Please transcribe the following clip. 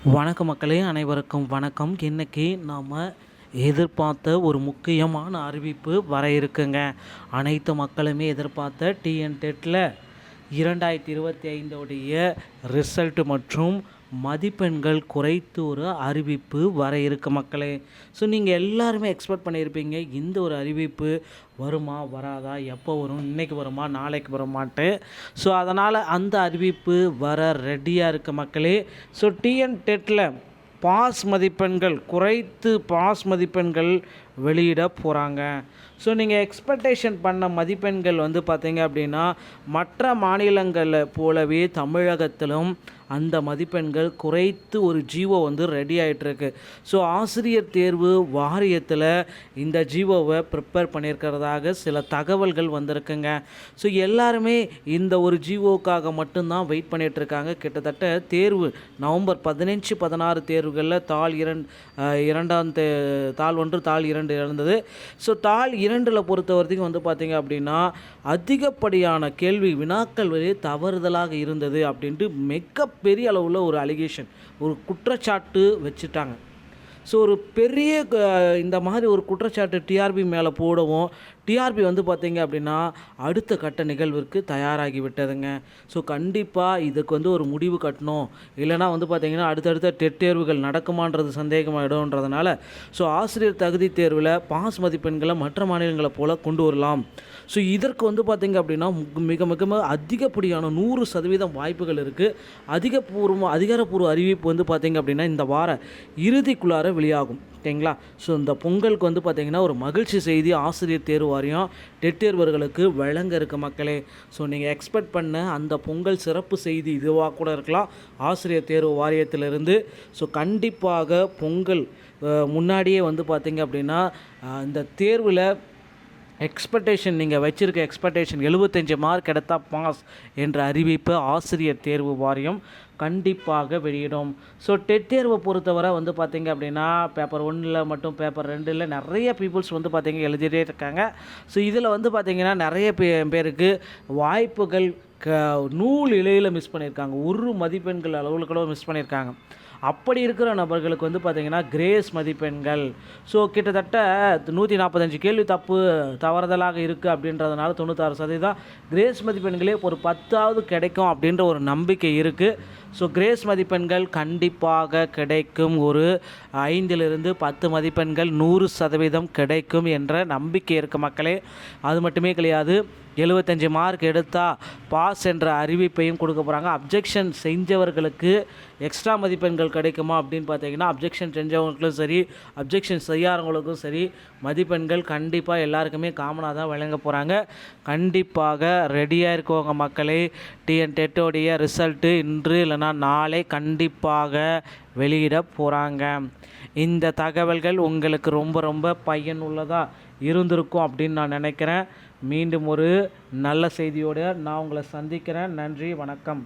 வணக்க மக்களே, அனைவருக்கும் வணக்கம். இன்றைக்கி நாம் எதிர்பார்த்த ஒரு முக்கியமான அறிவிப்பு வர இருக்குங்க. அனைத்து மக்களுமே எதிர்பார்த்த டிஎன்டெட்டில் 2025 ரிசல்ட் மற்றும் மதிப்பெண்கள் குறைத்து ஒரு அறிவிப்பு வர இருக்கு மக்களே. ஸோ நீங்கள் எல்லாருமே எக்ஸ்பெக்ட் பண்ணியிருப்பீங்க, இந்த ஒரு அறிவிப்பு வருமா வராதா, எப்போ வரும், இன்றைக்கி வருமா நாளைக்கு வருமான்ட்டு. ஸோ அதனால் அந்த அறிவிப்பு வர ரெடியாக இருக்குது மக்களே. ஸோ டிஎன்டெட்டில் பாஸ் மதிப்பெண்கள் குறைத்து பாஸ் மதிப்பெண்கள் வெளியிட போகிறாங்க. ஸோ நீங்கள் எக்ஸ்பெக்டேஷன் பண்ண மதிப்பெண்கள் பார்த்தீங்க அப்படின்னா, மற்ற மாநிலங்களில் போலவே தமிழகத்திலும் அந்த மதிப்பெண்கள் குறைத்து ஒரு ஜிஓ ரெடி ஆகிட்டுருக்கு. ஸோ ஆசிரியர் தேர்வு வாரியத்தில் இந்த ஜிஓவை ப்ரிப்பேர் பண்ணியிருக்கிறதாக சில தகவல்கள் வந்திருக்குங்க. ஸோ எல்லாருமே இந்த ஒரு ஜிஓக்காக மட்டும்தான் வெயிட் பண்ணிகிட்ருக்காங்க. கிட்டத்தட்ட தேர்வு நவம்பர் 15, 16 தேர்வுகளில் தாள் 2 தாள் 1 தாள் 2 இருந்தது. ஸோ தாள் 2 பொறுத்த வரைக்கும் பார்த்தீங்க அப்படின்னா, அதிகப்படியான கேள்வி வினாக்கள் தவறுதலாக இருந்தது அப்படின்ட்டு மிகப்பெரிய அளவில் ஒரு அலிகேஷன், ஒரு குற்றச்சாட்டு வச்சுட்டாங்க. ஸோ ஒரு பெரிய இந்த மாதிரி ஒரு குற்றச்சாட்டு டிஆர்பி மேலே போடவும், டிஆர்பி பார்த்தீங்க அப்படின்னா அடுத்த கட்ட நிகழ்விற்கு தயாராகி விட்டதுங்க. ஸோ கண்டிப்பாக இதுக்கு ஒரு முடிவு கட்டணும். இல்லைனா பார்த்தீங்கன்னா அடுத்தடுத்த டெட் தேர்வுகள் நடக்குமான்றது சந்தேகமாகிடும்ன்றதுனால ஸோ ஆசிரியர் தகுதி தேர்வில் பாஸ் மதிப்பெண்களை மற்ற மாநிலங்களை போல் கொண்டு வரலாம். ஸோ இதற்கு பார்த்தீங்க அப்படின்னா மிக மிக அதிகப்படியான 100% வாய்ப்புகள் இருக்குது. அதிகாரப்பூர்வ அறிவிப்பு பார்த்தீங்க அப்படின்னா இந்த வார இறுதிக்குள்ளார வெளியாகும். ஓகேங்களா? ஸோ இந்த பொங்கலுக்கு பார்த்தீங்கன்னா ஒரு மகிழ்ச்சி செய்தி ஆசிரியர் தேர்வு வாரியம் டெட் தேர்வர்களுக்கு வழங்க இருக்க மக்களே. ஸோ நீங்கள் எக்ஸ்பெக்ட் பண்ண அந்த பொங்கல் சிறப்பு செய்தி இதுவாக கூட இருக்கலாம் ஆசிரியர் தேர்வு வாரியத்திலிருந்து. ஸோ கண்டிப்பாக பொங்கல் முன்னாடியே பார்த்தீங்க அப்படின்னா இந்த தேர்வில் எக்ஸ்பெக்டேஷன் நீங்கள் வச்சுருக்க எக்ஸ்பெக்டேஷன் 75 மார்க் எடுத்தால் பாஸ் என்ற அறிவிப்பு ஆசிரியர் தேர்வு வாரியம் கண்டிப்பாக வெளியிடும். ஸோ டெட் தேர்வை பொறுத்தவரை பார்த்தீங்க அப்படின்னா பேப்பர் 1 மட்டும் பேப்பர் 2 நிறைய பீப்புள்ஸ் பார்த்தீங்க எழுதிட்டே இருக்காங்க. ஸோ இதில் பார்த்தீங்கன்னா நிறைய பேருக்கு வாய்ப்புகள் நூல் இலையில் மிஸ் பண்ணியிருக்காங்க. ஒரு மதிப்பெண்கள் அளவில் கூட மிஸ் பண்ணியிருக்காங்க. அப்படி இருக்கிற நபர்களுக்கு பார்த்திங்கன்னா கிரேஸ் மதிப்பெண்கள் ஸோ கிட்டத்தட்ட 145 கேள்வி தவறுதலாக இருக்குது அப்படின்றதுனால 96% கிரேஸ் மதிப்பெண்களே ஒரு 10ஆவது கிடைக்கும் அப்படின்ற ஒரு நம்பிக்கை இருக்குது. ஸோ கிரேஸ் மதிப்பெண்கள் கண்டிப்பாக கிடைக்கும். ஒரு 5லிருந்து 10 மதிப்பெண்கள் 100% கிடைக்கும் என்ற நம்பிக்கை இருக்குது மக்களே. அது மட்டுமே கிடையாது, 75 மார்க் எடுத்தால் பாஸ் என்ற அறிவிப்பையும் கொடுக்க போகிறாங்க. அப்ஜெக்ஷன் செஞ்சவர்களுக்கு எக்ஸ்ட்ரா மதிப்பெண்கள் கிடைக்குமா அப்படின்னு பார்த்தீங்கன்னா, அப்ஜெக்ஷன் செஞ்சவங்களுக்கும் சரி அப்ஜெக்ஷன் செய்யாதவங்களுக்கும் சரி மதிப்பெண்கள் கண்டிப்பாக எல்லாருக்குமே காமனாக தான் வழங்க போகிறாங்க. கண்டிப்பாக ரெடியாக இருக்கவங்க மக்களே, டிஎன்டெட்டோடைய ரிசல்ட்டு இன்று இல்லைனா நாளை கண்டிப்பாக வெளியிட போகிறாங்க. இந்த தகவல்கள் உங்களுக்கு ரொம்ப ரொம்ப பயனுள்ளதாக இருந்திருக்கும் அப்படின்னு நான் நினைக்கிறேன். மீண்டும் ஒரு நல்ல செய்தியோடு நான் உங்களை சந்திக்கிறேன். நன்றி, வணக்கம்.